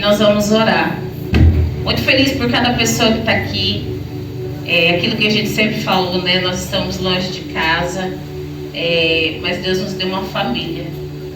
nós vamos orar. Muito feliz por cada pessoa que está aqui. Aquilo que a gente sempre falou, né? Nós estamos longe de casa, mas Deus nos deu uma família.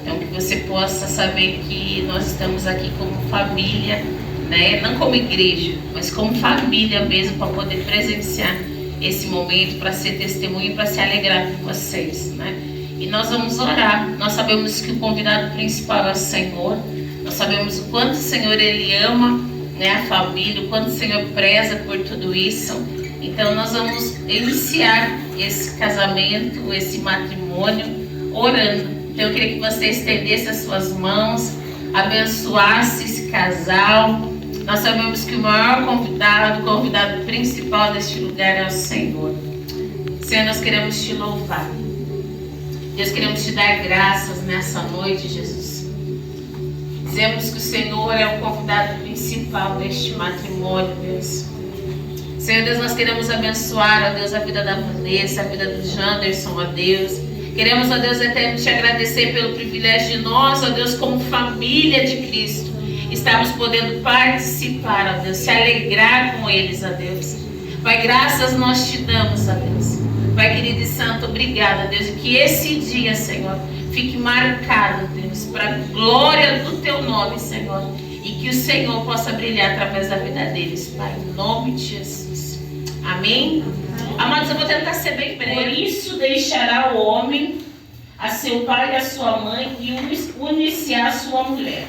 Então que você possa saber que nós estamos aqui como família, né? Não como igreja, mas como família mesmo, para poder presenciar esse momento, para ser testemunho, para se alegrar com vocês, né? E nós vamos orar. Nós sabemos que o convidado principal é o Senhor. Nós sabemos o quanto o Senhor Ele ama, né, a família, o quanto o Senhor preza por tudo isso. Então nós vamos iniciar esse casamento, esse matrimônio, orando. Então eu queria que você estendesse as suas mãos, abençoasse esse casal. Nós sabemos que o maior convidado, o convidado principal deste lugar é o Senhor. Senhor, nós queremos te louvar. Deus, queremos te dar graças nessa noite, Jesus. Dizemos que o Senhor é o convidado principal deste matrimônio, Deus. Senhor Deus, nós queremos abençoar, ó Deus, a vida da Vanessa, a vida do Janderson, ó Deus. Queremos, ó Deus, até te agradecer pelo privilégio de nós, ó Deus, como família de Cristo, estarmos podendo participar, ó Deus, se alegrar com eles, ó Deus. Pai, graças nós te damos, ó Deus. Pai querido e santo, obrigada, Deus, e que esse dia, Senhor, fique marcado, Deus, para a glória do teu nome, Senhor, e que o Senhor possa brilhar através da vida deles, Pai, em nome de Jesus. Amém? Amados, eu vou tentar ser bem breve. Por isso deixará o homem a seu pai e a sua mãe e unir-se à sua mulher.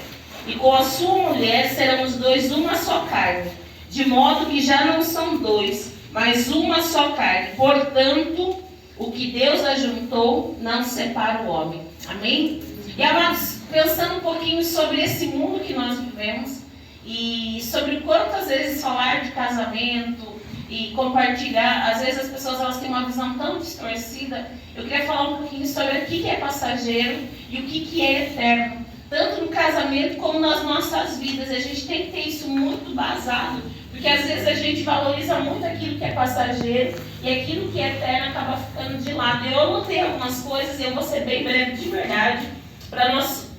E com a sua mulher serão os dois uma só carne, de modo que já não são dois, mas uma só carne. Portanto, o que Deus ajuntou, não separa o homem. Amém? E amados, pensando um pouquinho sobre esse mundo que nós vivemos e sobre quantas vezes falar de casamento e compartilhar, às vezes as pessoas elas têm uma visão tão distorcida. Eu queria falar um pouquinho sobre o que é passageiro e o que é eterno, tanto no casamento como nas nossas vidas. A gente tem que ter isso muito basado, porque às vezes a gente valoriza muito aquilo que é passageiro e aquilo que é eterno acaba ficando de lado. Eu anotei algumas coisas e eu vou ser bem breve de verdade, para nós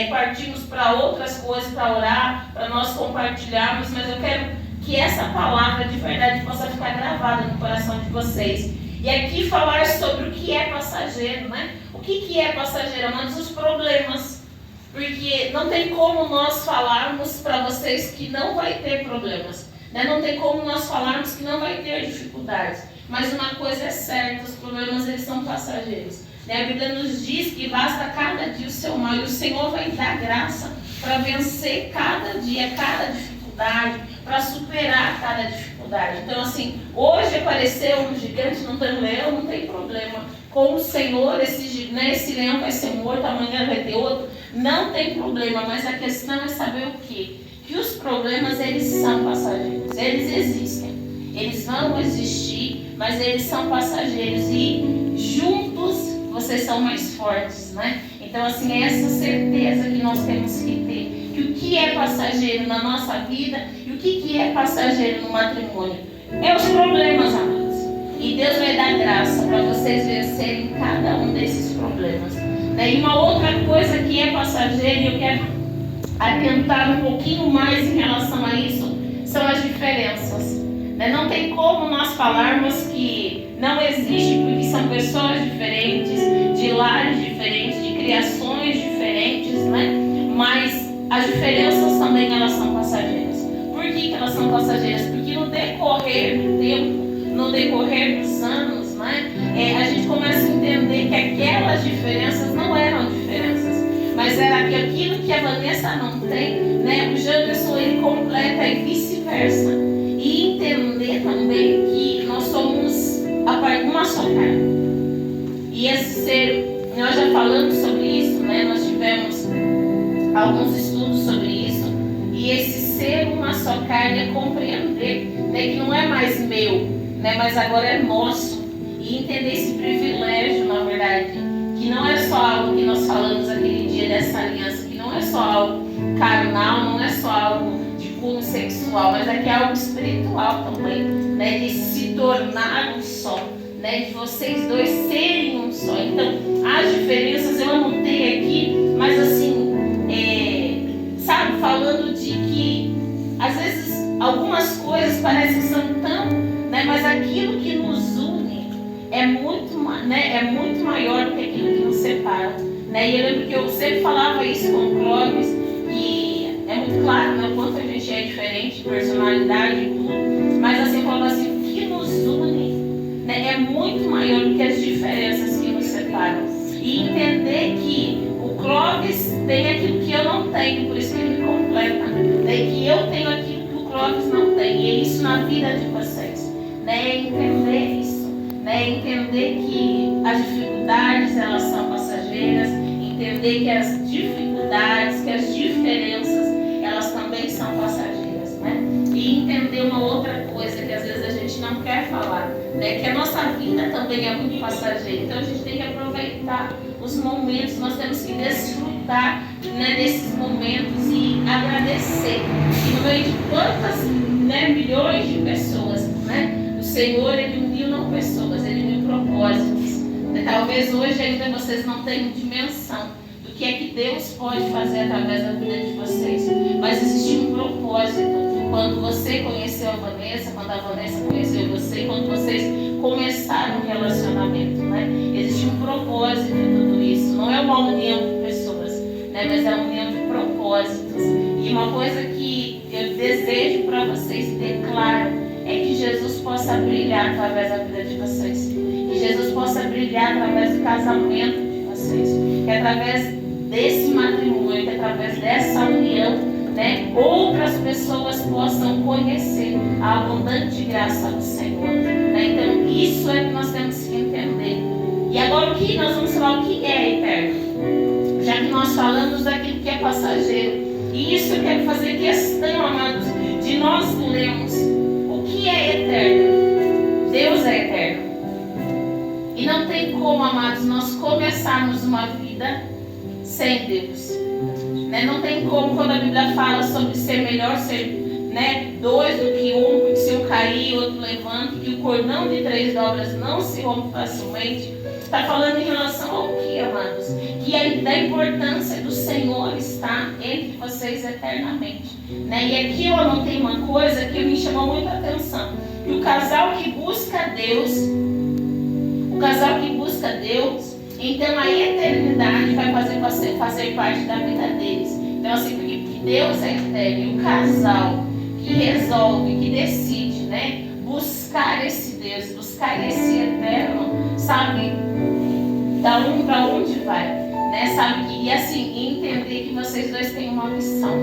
partirmos para outras coisas, para orar, para nós compartilharmos, mas eu quero que essa palavra de verdade possa ficar gravada no coração de vocês. E aqui falar sobre o que é passageiro, né? O que é passageiro? Amados, os problemas. Porque não tem como nós falarmos para vocês que não vai ter problemas, né? Não tem como nós falarmos que não vai ter dificuldades. Mas uma coisa é certa, os problemas eles são passageiros, né? A Bíblia nos diz que basta cada dia o seu mal, e o Senhor vai dar graça para vencer cada dia, cada dificuldade, para superar cada dificuldade. Então assim, hoje apareceu um gigante, não tem um leão, não tem problema. Com o Senhor, esse leão vai ser morto, amanhã vai ter outro, não tem problema. Mas a questão é saber o quê? Que os problemas eles são passageiros, eles existem, eles vão existir, mas eles são passageiros e juntos vocês são mais fortes, né? Então assim, é essa certeza que nós temos que ter, que o que é passageiro na nossa vida e o que é passageiro no matrimônio é os problemas, amados. E Deus vai dar graça para vocês vencerem cada um desses problemas, né? E uma outra coisa que é passageiro, e eu quero atentar um pouquinho mais em relação a isso, são as diferenças, né? Não tem como nós falarmos que não existe, porque são pessoas diferentes, de lares diferentes, de criações diferentes, né? Mas as diferenças também elas são passageiras. Por que elas são passageiras? Porque no decorrer do tempo, no decorrer dos anos, né, a gente começa a entender que aquelas diferenças não eram diferenças, mas era que aquilo que a Vanessa não tem, né, o Janderson ele completa e vice-versa. E entender também que nós somos uma só carne. E esse ser, nós já falamos sobre isso, né, nós tivemos alguns estudos sobre isso. E esse ser uma só carne é compreender, né, que não é mais meu, né, mas agora é nosso. E entender esse privilégio, na verdade, que não é só algo que nós falamos aquele dia dessa aliança, que não é só algo carnal, não é só algo de cunho sexual, mas aqui é algo espiritual também, né, de se tornar um só, né, de vocês dois serem um só. Então, as diferenças eu anotei aqui, mas assim, sabe, falando de que parecem que são tão, né, mas aquilo que nos une é muito maior do que aquilo que nos separa. Né? E eu lembro que eu sempre falava isso com o Clóvis, e é muito claro, né, o quanto a gente é diferente, personalidade e tudo, mas assim, eu falava assim, o que nos une, né, é muito maior do que as diferenças que nos separam. E entender que o Clóvis tem aquilo que eu não tenho, por isso que ele me completa, né? Que eu tenho aquilo que o Clóvis não tem, e é isso na vida de vocês, né? É entender isso, né? Entender que as dificuldades, elas são passageiras, entender que as dificuldades, que as diferenças, elas também são passageiras, né? E entender uma outra coisa que às vezes a gente não quer falar, né? Que a nossa vida também é muito passageira, então a gente tem que aproveitar os momentos, nós temos que desfrutar, né, desses momentos e agradecer. E no meio de quantas, né, milhões de pessoas, né, o Senhor, Ele uniu não pessoas, Ele uniu propósitos. Talvez hoje ainda vocês não tenham dimensão do que é que Deus pode fazer através da vida de vocês. Mas existe um propósito. Quando você conheceu a Vanessa, quando a Vanessa conheceu você, quando vocês começaram um relacionamento, né? Existe um propósito em tudo isso. Não é uma união de pessoas, né? Mas é uma união de propósitos. E uma coisa que eu desejo para vocês e declaro é que Jesus possa brilhar através da vida de vocês. Que Jesus possa brilhar através do casamento de vocês. Que através desse matrimônio, que através dessa união, né, outras pessoas possam conhecer a abundante graça do Senhor. Né? Então, isso é que nós temos que entender. E agora nós vamos falar o que é eterno. Já que nós falamos daquilo que é passageiro. E isso eu quero fazer questão, amados, de nós lermos o que é eterno. Deus é eterno. E não tem como, amados, nós começarmos uma vida sem Deus. Né? Não tem como, quando a Bíblia fala sobre ser melhor ser, né, dois do que um, porque se um cair, o outro levanta, que o cordão de 3 dobras não se rompe facilmente. Está falando em relação ao que, amados? Que é da importância do Senhor estar entre vocês eternamente. Né? E aqui eu anotei uma coisa que me chamou muita atenção. Que o casal que busca Deus, então a eternidade vai fazer parte da vida deles. Então assim, porque Deus é eterno, e o casal que resolve, que decide, né, buscar esse Deus, buscar esse eterno, sabe para onde vai, né? Sabe que, e assim, entender que vocês dois têm uma missão,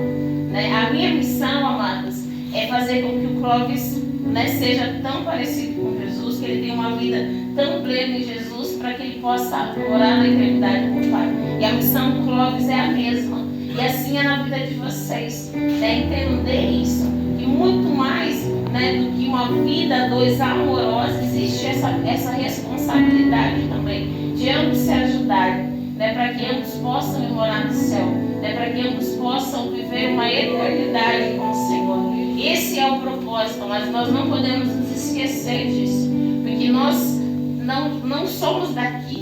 né? A minha missão, amados, é fazer com que o Clóvis, né, seja tão parecido com Jesus, que ele tenha uma vida tão plena em Jesus, para que ele possa morar na eternidade com o Pai. E a missão do Clóvis é a mesma. E assim é na vida de vocês. Né? Entender isso. E muito mais, né, do que uma vida dois amorosa, existe essa responsabilidade também de ambos se ajudarem. Né, para que ambos possam morar no céu. Né, para que ambos possam viver uma eternidade com o Senhor. Esse é o propósito, mas nós não podemos nos esquecer disso. Porque nós não somos daqui,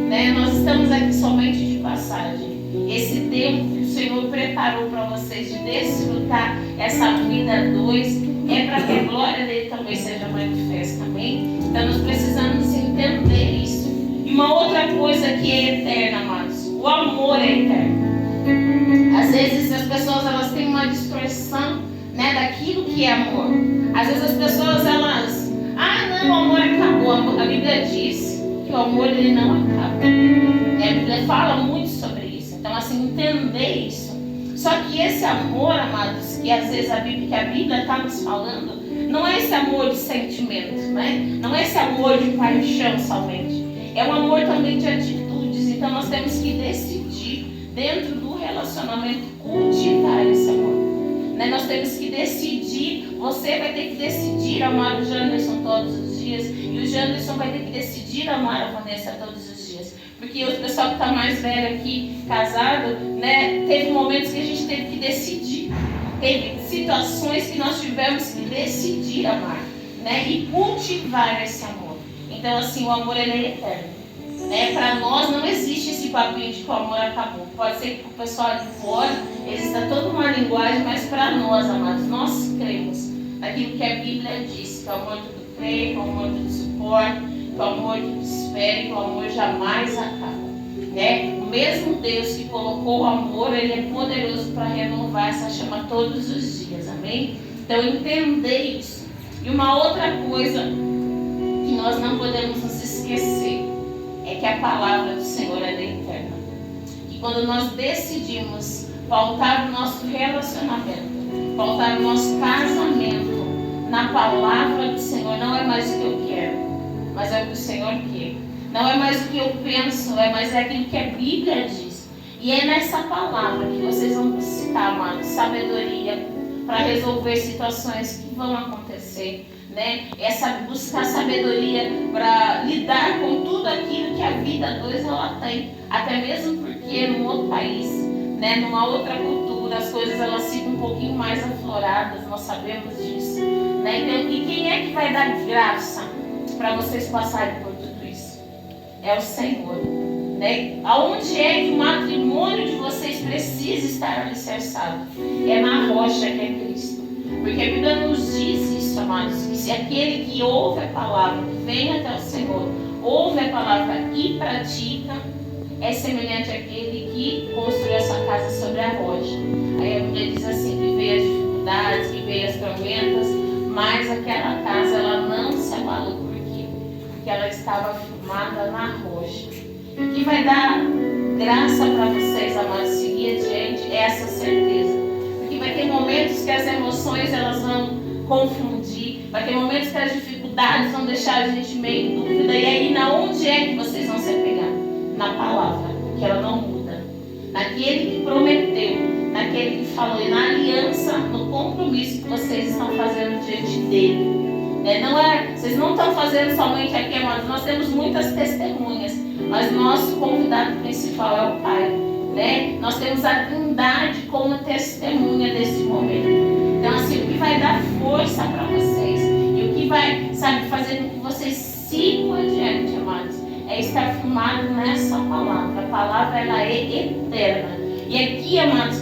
né? Nós estamos aqui somente de passagem. Esse tempo que o Senhor preparou para vocês de desfrutar essa vida dois é para que a glória dele também seja manifesta, amém? Então nós precisamos entender isso. E uma outra coisa que é eterna, amados, o amor é eterno. Às vezes as pessoas elas têm uma distorção, né, daquilo que é amor. Às vezes as pessoas elas não, o amor acabou. A Bíblia diz que o amor ele não acaba. A Bíblia fala muito sobre isso. Então, assim, entender isso. Só que esse amor, amados, que às vezes a Bíblia está nos falando, não é esse amor de sentimento, né? Não é esse amor de paixão somente. É um amor também de atitudes. Então, nós temos que decidir, dentro do relacionamento, cultivar esse amor. Né? Nós temos que decidir. Você vai ter que decidir amar o Janderson todos os dias. E o Janderson vai ter que decidir amar a Vanessa todos os dias. Porque o pessoal que está mais velho aqui, casado, né, teve momentos que a gente teve que decidir. Teve situações que nós tivemos que decidir amar. Né, e cultivar esse amor. Então, assim, o amor ele é eterno. Né? Para nós não existe esse papinho de que o amor acabou. Pode ser que o pessoal de fora exista toda uma linguagem, mas para nós, amados, nós cremos, daquilo que a Bíblia diz, que é o amor tudo crê, que é o amor tudo suporta, que é o amor tudo espera, que o amor jamais acaba. Né? O mesmo Deus que colocou o amor, Ele é poderoso para renovar essa chama todos os dias, amém? Então entender isso. E uma outra coisa que nós não podemos nos esquecer é que a palavra do Senhor é eterna. E quando nós decidimos pautar o nosso relacionamento, pautar o nosso casamento na palavra do Senhor, não é mais o que eu quero, mas é o que o Senhor quer. Não é mais o que eu penso, mas é aquilo que a Bíblia diz. E é nessa palavra que vocês vão buscar, amados, sabedoria para resolver situações que vão acontecer, né? Buscar sabedoria para lidar com tudo aquilo que a vida dois ela tem, até mesmo porque num outro país, né? Numa outra cultura, as coisas elas ficam um pouquinho mais afloradas, nós sabemos disso, né? Então, e quem é que vai dar graça para vocês passarem por tudo isso? É o Senhor, né? Aonde é que o matrimônio de vocês precisa estar alicerçado? É na rocha que é Cristo. Porque a Bíblia nos diz isso, amados, que se aquele que ouve a palavra, que vem até o Senhor, ouve a palavra e pratica, é semelhante àquele que construiu essa casa sobre a rocha. Aí a Bíblia diz assim, que veio as dificuldades, que veio as tormentas, mas aquela casa ela não se abalou. Por quê? Porque ela estava firmada na rocha. O que vai dar graça para vocês, amados, seguir adiante é essa certeza. Porque vai ter momentos que as emoções elas vão confundir, vai ter momentos que as dificuldades vão deixar a gente meio em dúvida. E aí, na onde é que vocês vão se apegar? Na palavra, que ela não muda. Naquele que prometeu, naquele que falou, e na aliança, no compromisso que vocês estão fazendo diante dele. Vocês não estão fazendo somente aqui, mas nós temos muitas testemunhas, mas nosso convidado principal é o Pai, né? Nós temos a Trindade como testemunha desse momento. Então, assim, o que vai dar força para vocês e o que vai, fazer com que vocês sigam adiante, amados, é estar firmado nessa palavra. A palavra, ela é eterna. E aqui, amados,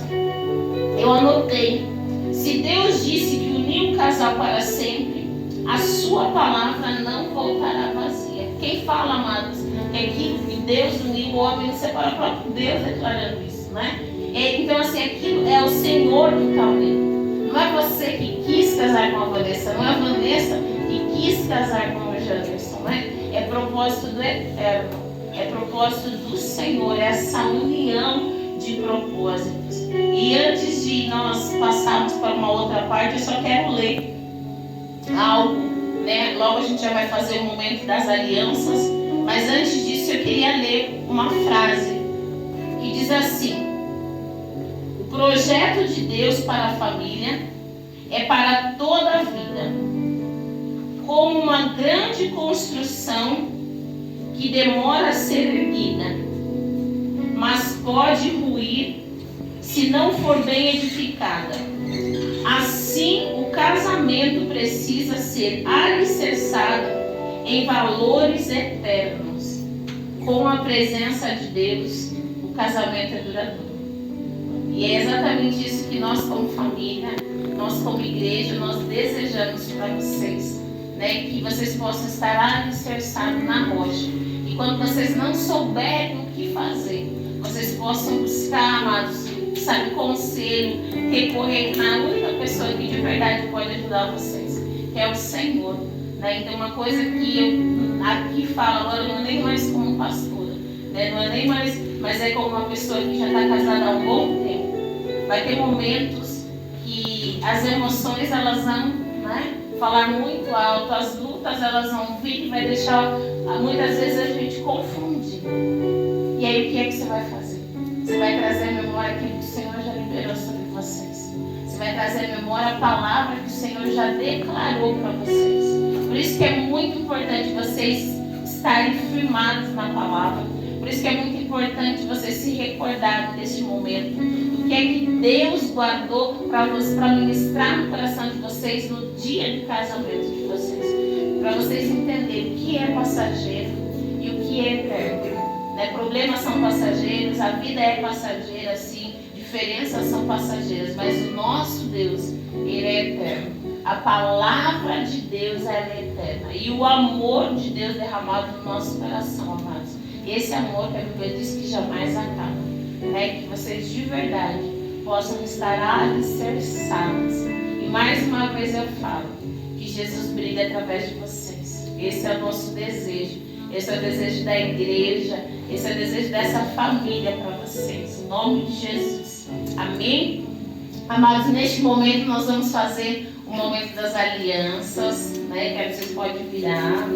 eu anotei, se Deus disse que uniu o casal para sempre, a sua palavra não voltará vazia. Quem fala, amados, é que Deus uniu o homem, você para o próprio Deus declarando isso, né? Então, assim, aquilo é o Senhor que está unindo. Não é você que quis casar com a Vanessa, não é a Vanessa que quis casar com o Janderson, né? É propósito do Eterno, é propósito do Senhor, é essa união de propósitos. E antes de nós passarmos para uma outra parte, eu só quero ler algo, né? Logo a gente já vai fazer o momento das alianças, mas antes disso eu queria ler uma frase que diz assim: o projeto de Deus para a família é para toda a vida, como uma grande construção que demora a ser erguida, mas pode ruir se não for bem edificada. Assim, o casamento precisa ser alicerçado em valores eternos. Com a presença de Deus, o casamento é duradouro. E é exatamente isso que nós, como família, nós, como igreja, nós desejamos para vocês, né? Que vocês possam estar alicerçados na rocha. E quando vocês não souberem o que fazer, vocês possam buscar, amados, conselho, recorrer na única pessoa que de verdade pode ajudar vocês, que é o Senhor, né? Então, uma coisa que eu aqui falo agora, não é nem mais como pastora, né? Não é nem mais, mas é como uma pessoa que já está casada há um bom tempo. Vai ter momentos que as emoções elas vão, né, falar muito alto, as lutas elas vão vir e vai deixar muitas vezes a gente confundir. E aí o que é que você vai fazer? Você vai trazer à memória aquilo que o Senhor já liberou sobre vocês. Você vai trazer à memória a palavra que o Senhor já declarou para vocês. Por isso que é muito importante vocês estarem firmados na palavra. Por isso que é muito importante vocês se recordarem desse momento. Do que é que Deus guardou para ministrar no coração de vocês no dia do casamento de vocês. Para vocês entenderem o que é passageiro e o que é eterno. Problemas são passageiros, a vida é passageira, sim, diferenças são passageiras, mas o nosso Deus, Ele é eterno. A palavra de Deus ela é eterna. E o amor de Deus derramado no nosso coração, amados. Esse amor que a Bíblia diz que jamais acaba. Que vocês de verdade possam estar alicerçados. E mais uma vez eu falo, que Jesus brilha através de vocês. Esse é o nosso desejo. Esse é o desejo da igreja. Esse é o desejo dessa família para vocês. Em nome de Jesus. Amém? Amados, neste momento nós vamos fazer o momento das alianças. Que vocês podem virar.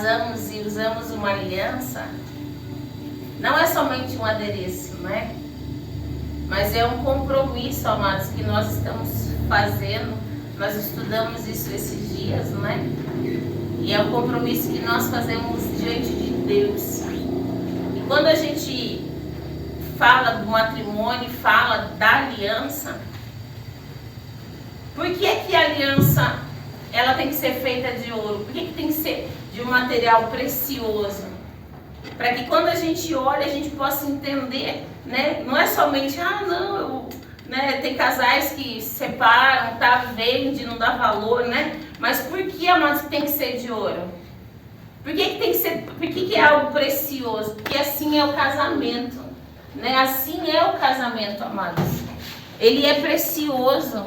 casamos e usamos uma aliança, não é somente um adereço, né? Mas é um compromisso, amados, que nós estamos fazendo. Nós estudamos isso esses dias, né? E é um compromisso que nós fazemos diante de Deus. E quando a gente fala do matrimônio, fala da aliança, por que a aliança ela tem que ser feita de ouro? Por que tem que ser de um material precioso? Para que quando a gente olha, a gente possa entender, né? Não é somente, né? Tem casais que se separam, vende, não dá valor, né? Mas por que, amados, tem que ser de ouro? Por que tem que ser, por que é algo precioso? Porque assim é o casamento, né? Assim é o casamento, amados. Ele é precioso,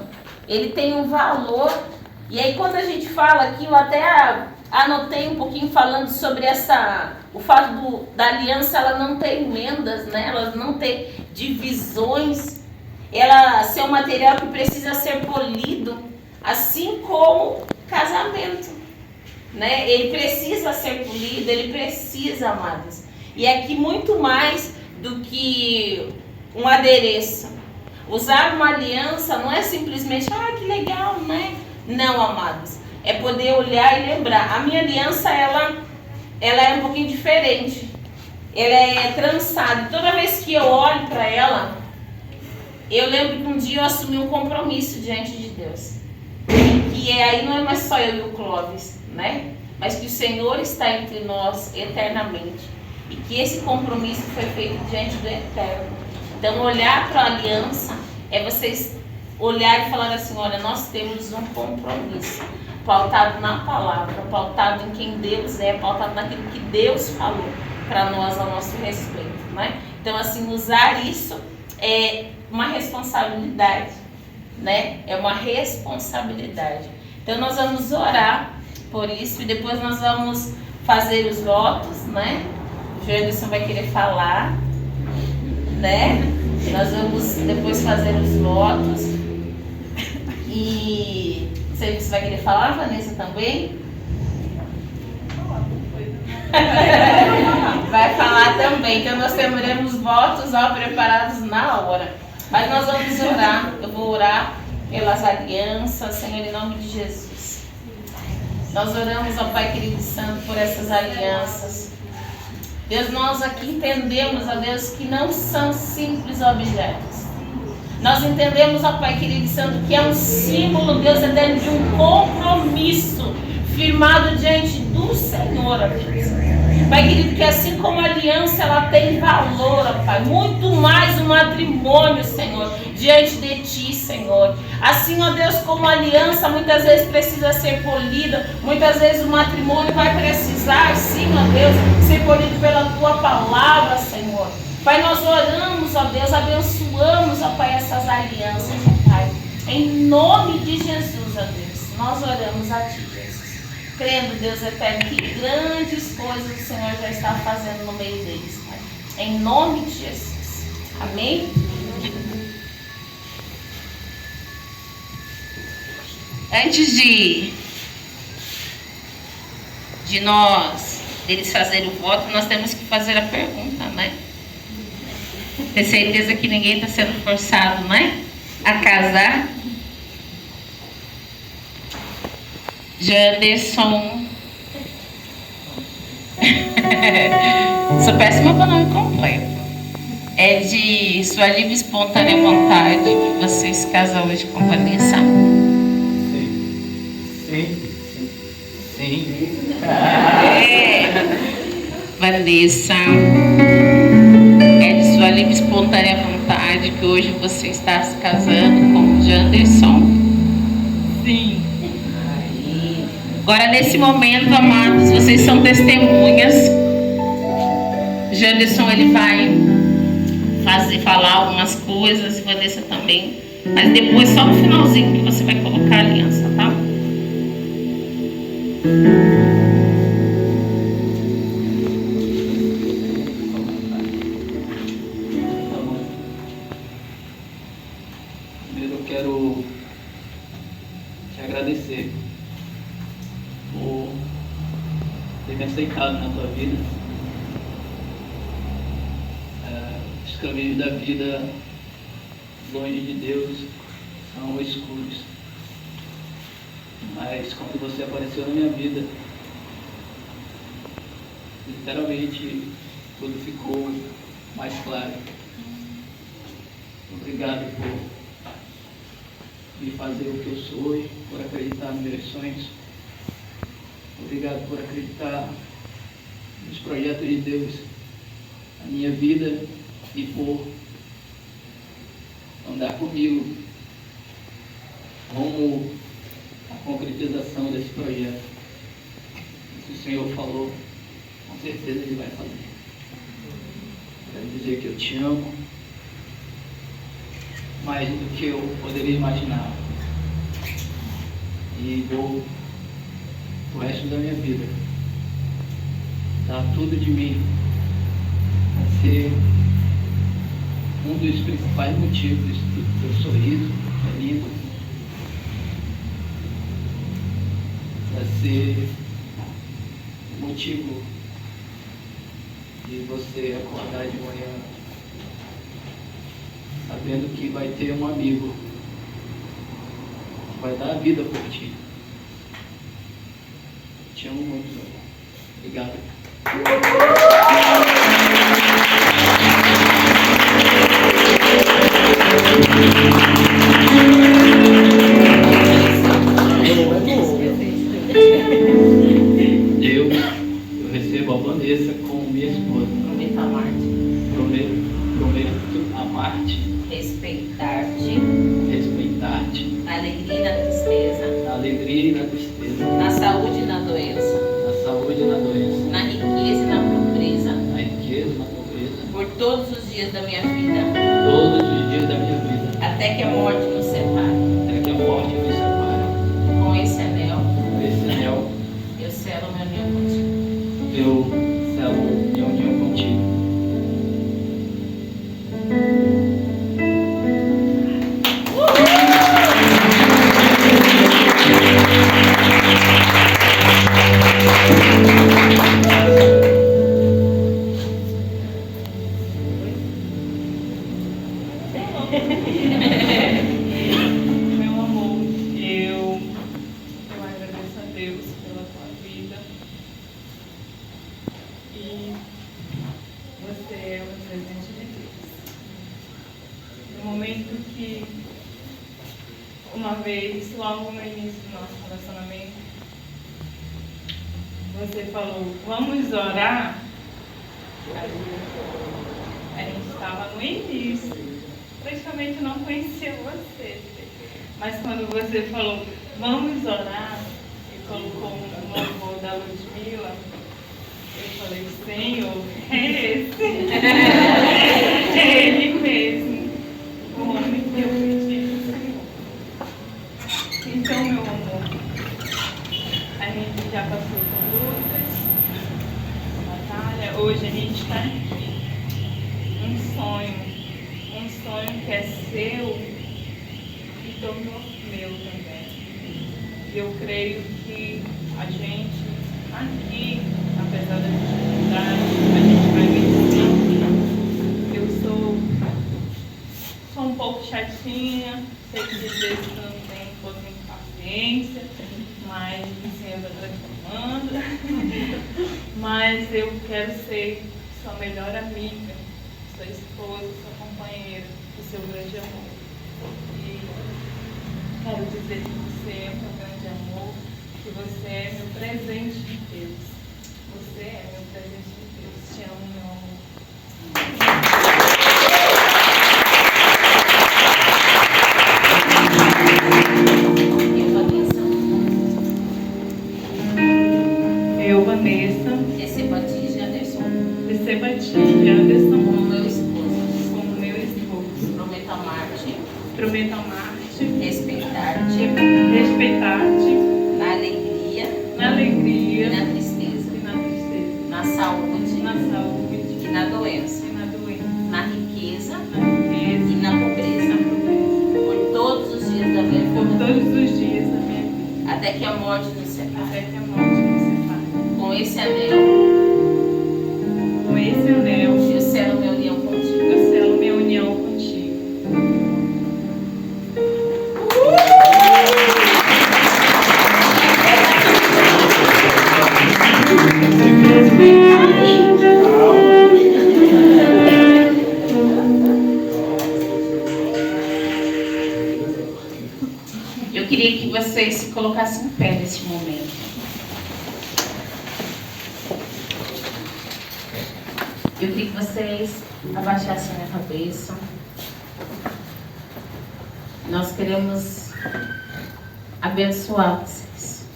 ele tem um valor. E aí quando a gente fala aqui, eu até anotei um pouquinho falando sobre o fato da aliança, ela não ter emendas, né? Ela não ter divisões, ela ser um material que precisa ser polido, assim como casamento, né? Ele precisa ser polido, ele precisa, amados. E aqui muito mais do que um adereço. Usar uma aliança não é simplesmente, que legal, né? Não, amados. É poder olhar e lembrar. A minha aliança, ela é um pouquinho diferente. Ela é trançada. E toda vez que eu olho para ela, eu lembro que um dia eu assumi um compromisso diante de Deus. Que aí não é mais só eu e o Clóvis, né? Mas que o Senhor está entre nós eternamente. E que esse compromisso foi feito diante do Eterno. Então, olhar para a aliança é vocês olhar e falar assim, olha, nós temos um compromisso pautado na palavra, pautado em quem Deus é, pautado naquilo que Deus falou para nós a nosso respeito, né? Então, assim, usar isso é uma responsabilidade, né? É uma responsabilidade. Então, nós vamos orar por isso e depois nós vamos fazer os votos, né? O Janderson vai querer falar, né? Nós vamos depois fazer os votos. E não sei se você vai querer falar, Vanessa, também. Vai falar também, então nós teremos votos preparados na hora. Mas nós vamos orar, eu vou orar pelas alianças, Senhor, em nome de Jesus. Nós oramos, ó Pai querido e santo, por essas alianças. Deus, nós aqui entendemos, ó Deus, que não são simples objetos. Nós entendemos, ó Pai querido e santo, que é um símbolo, Deus, eterno, de um compromisso firmado diante do Senhor, ó Deus. Pai querido, que assim como a aliança ela tem valor, ó Pai, muito mais o matrimônio, Senhor, diante de Ti, Senhor. Assim, ó Deus, como a aliança muitas vezes precisa ser polida, muitas vezes o matrimônio vai precisar, sim, ó Deus, ser polido pela Tua palavra, Senhor. Pai, nós oramos, ó Deus, abençoamos, ó Pai, essas alianças, ó Pai. Em nome de Jesus, ó Deus, nós oramos a Ti, Jesus. Crendo, Deus eterno, que grandes coisas o Senhor já está fazendo no meio deles, Pai. Em nome de Jesus. Amém? Antes de eles fazerem o voto, nós temos que fazer a pergunta, né? Ter certeza que ninguém está sendo forçado, né? A casar. Janderson. Sou péssima para o nome completo. É de sua livre e espontânea vontade que você se casa hoje com Vanessa? Sim. Vanessa, é de sua livre e espontânea vontade que hoje você está se casando com o Janderson? Sim. Agora, nesse momento, amados, vocês são testemunhas. Janderson, ele vai falar algumas coisas, e Vanessa também. Mas depois, só no finalzinho, que você vai colocar a aliança, tá? Primeiro eu quero te agradecer por ter me aceitado na tua vida. Os caminhos da vida longe de Deus são escuros. Mas quando você apareceu na minha vida, literalmente tudo ficou mais claro. Obrigado por me fazer o que eu sou hoje, por acreditar nos meus sonhos. Obrigado por acreditar nos projetos de Deus na minha vida e por andar comigo rumo à concretização desse projeto. Se o Senhor falou, com certeza Ele vai fazer. Quero dizer que eu te amo mais do que eu poderia imaginar. E vou, o resto da minha vida, dar tudo de mim para ser um dos principais motivos do teu sorriso, da vida, para ser o motivo de você acordar de manhã sabendo que vai ter um amigo que vai dar a vida por ti. Te amo muito, meu irmão. Obrigado. Eu recebo a Vanessa como minha esposa. Prometo amar-te. Prometo amar-te. Respeitar-te. Na alegria e na tristeza. Na alegria e na tristeza. Na saúde e na doença. Na saúde e na doença. Na riqueza e na pobreza. Na riqueza e na pobreza. Por todos os dias da minha vida. Todos os dias da minha vida. Até que a morte nos separe. Até que a morte nos separe. Com esse anel. Com esse anel. Eu selo minha união contigo. Eu selo minha união contigo. que você é o presente de Deus. No momento que, uma vez, logo no início do nosso relacionamento, você falou, vamos orar? A gente estava no início, praticamente não conhecia você. Mas quando você falou, vamos orar, e colocou um louvor da Ludmilla, eu falei, Senhor, é esse. É Ele mesmo, o homem que eu pedi do Senhor. Então, meu amor, a gente já passou por lutas, batalha, hoje a gente está aqui. Um sonho que é seu e tornou meu também. E eu creio que a gente aqui, apesar da dificuldade, a gente vai vencer. Eu sou um pouco chatinha, sei que às vezes não tenho um pouco de paciência, mas o Senhor está transformando. Mas eu quero ser sua melhor amiga, sua esposa, sua companheira, o seu grande amor. E quero dizer que você é meu grande amor, que você é meu presente de Deus. Você é meu presente de Deus. Te amo, meu amor. Eu, Vanessa. Receba a ti, Anderson. Receba a ti, Anderson. Como meu esposo. Como meu esposo. Prometo amar-te. Prometo amar-te. Respeitar-te. Respeitar-te. Na alegria. Na alegria. E na tristeza. E na tristeza. Na saúde. Na saúde. E na doença. E na doença. Na riqueza. Na riqueza. E na pobreza. Por todos os dias da minha Por vida. todos os dias da minha vida. Até que a morte nos separe. Até que a morte nos separe. Com esse anel. Com esse anel. Eu selo minha união contigo. Eu selo minha união contigo. Eu queria que vocês se colocassem em pé nesse momento. Eu queria que vocês abaixassem a cabeça. Nós queremos abençoar vocês.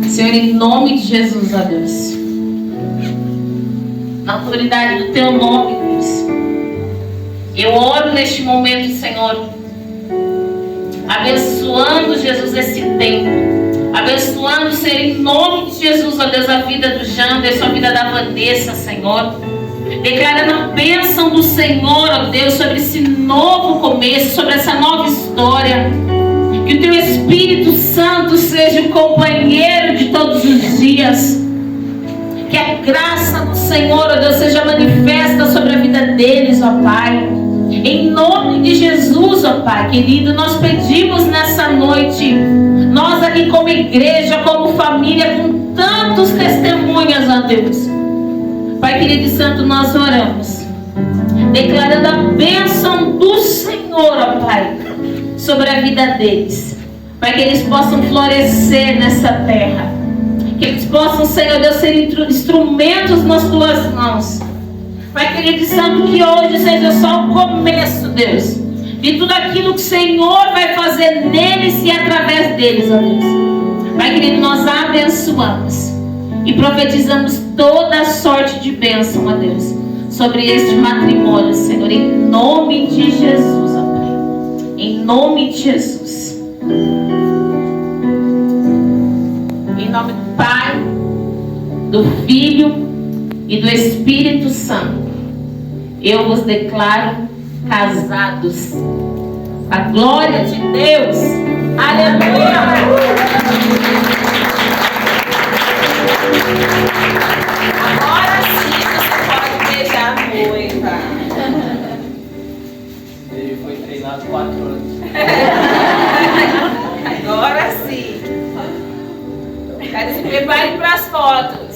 Senhor, em nome de Jesus, ó Deus, na autoridade do Teu nome, Deus, eu oro neste momento, Senhor, abençoando, Jesus, esse tempo, abençoando, Senhor, em nome de Jesus, ó Deus, a vida do Janderson, a vida da Vanessa, Senhor, declarando a bênção do Senhor, ó Deus, sobre esse novo começo, sobre essa nova história. Que o Teu Espírito Santo seja o companheiro de todos os dias. Que a graça do Senhor, ó Deus, seja manifesta sobre a vida deles, ó Pai. Em nome de Jesus, ó Pai querido, nós pedimos nessa noite, nós aqui como igreja, como família, com tantos testemunhas, ó Deus. Pai querido e santo, nós oramos, declarando a bênção do Senhor, ó Pai, sobre a vida deles. Pai, que eles possam florescer nessa terra. Que eles possam, Senhor Deus, ser instrumentos nas Tuas mãos. Pai querido e santo, que hoje seja só o começo, Deus, de tudo aquilo que o Senhor vai fazer neles e através deles, ó Deus. Pai querido, nós abençoamos e profetizamos toda a sorte de bênção, ó Deus, sobre este matrimônio, Senhor, em nome de Jesus, ó Pai. Em nome de Jesus. Em nome do Pai, do Filho e do Espírito Santo, eu vos declaro casados. A glória de Deus. Aleluia. Agora sim você pode beijar a noiva. Ele foi treinado combinado 4 anos. Agora sim. Quero se prepare para as fotos.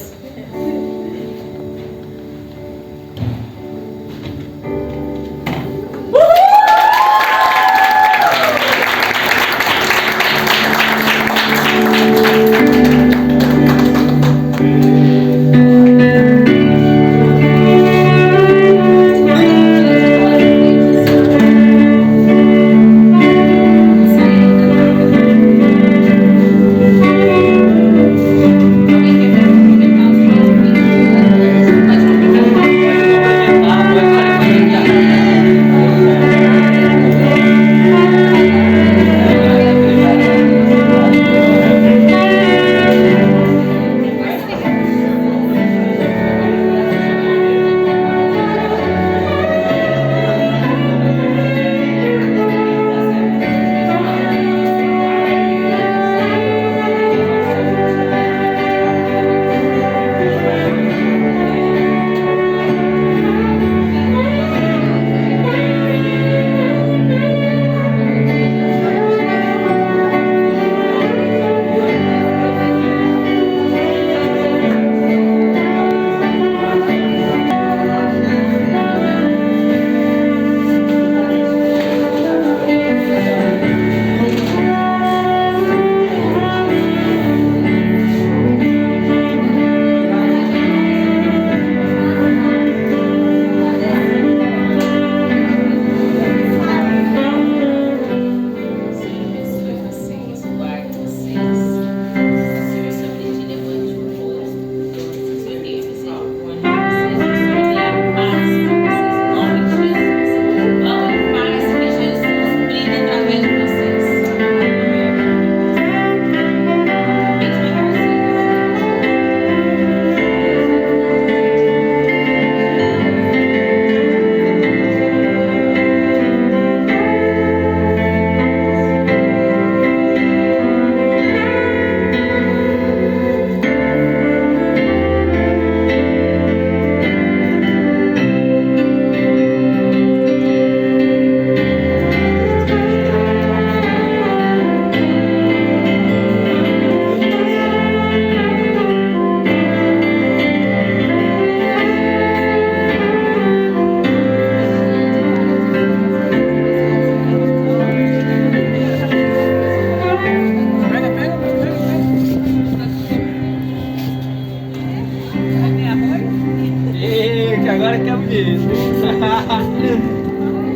Agora que é bonito.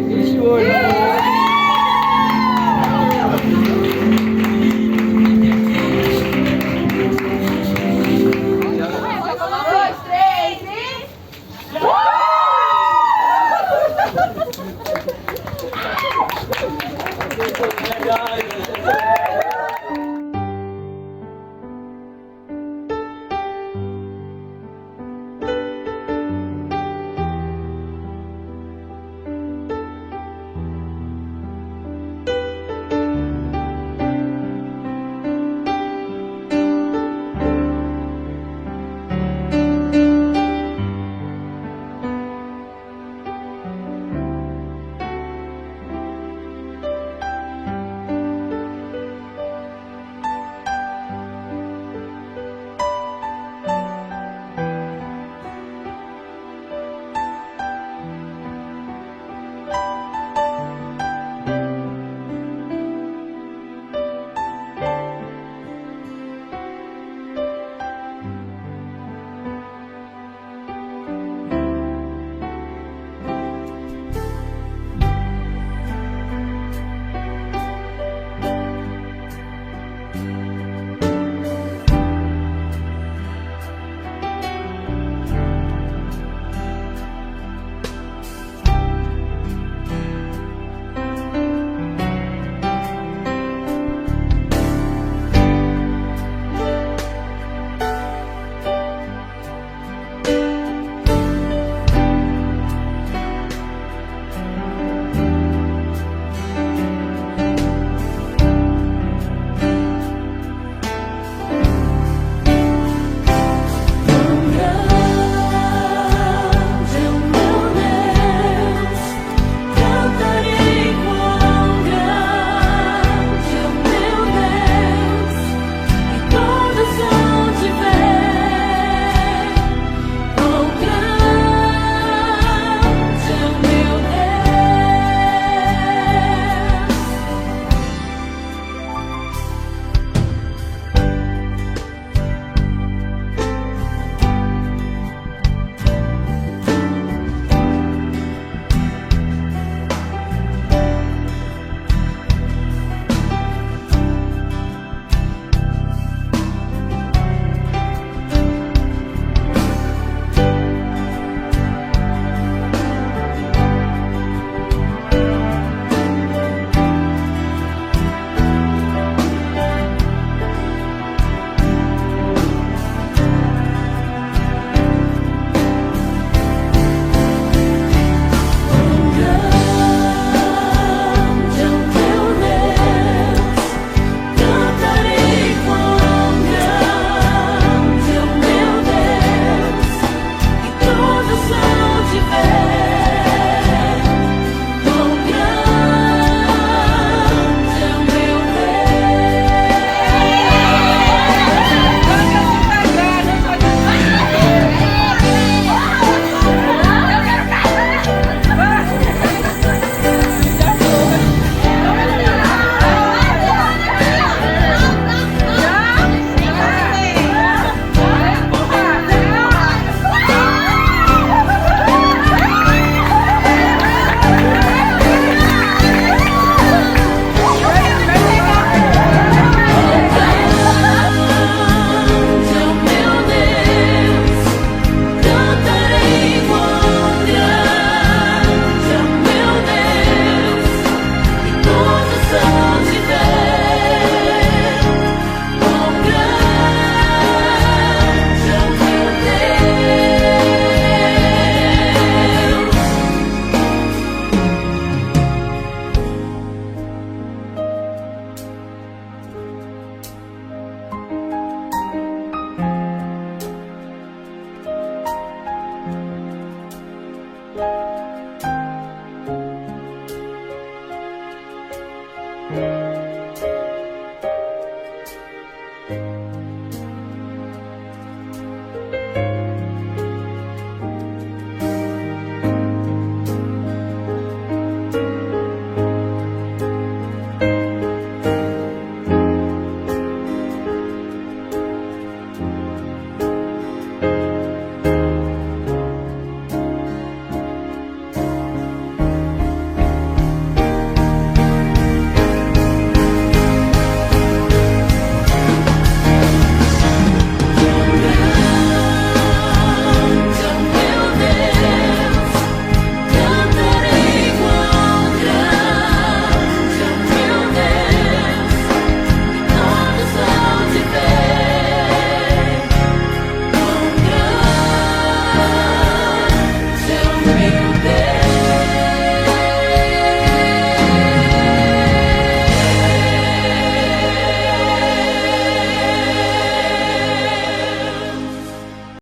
Deixa o olho. Música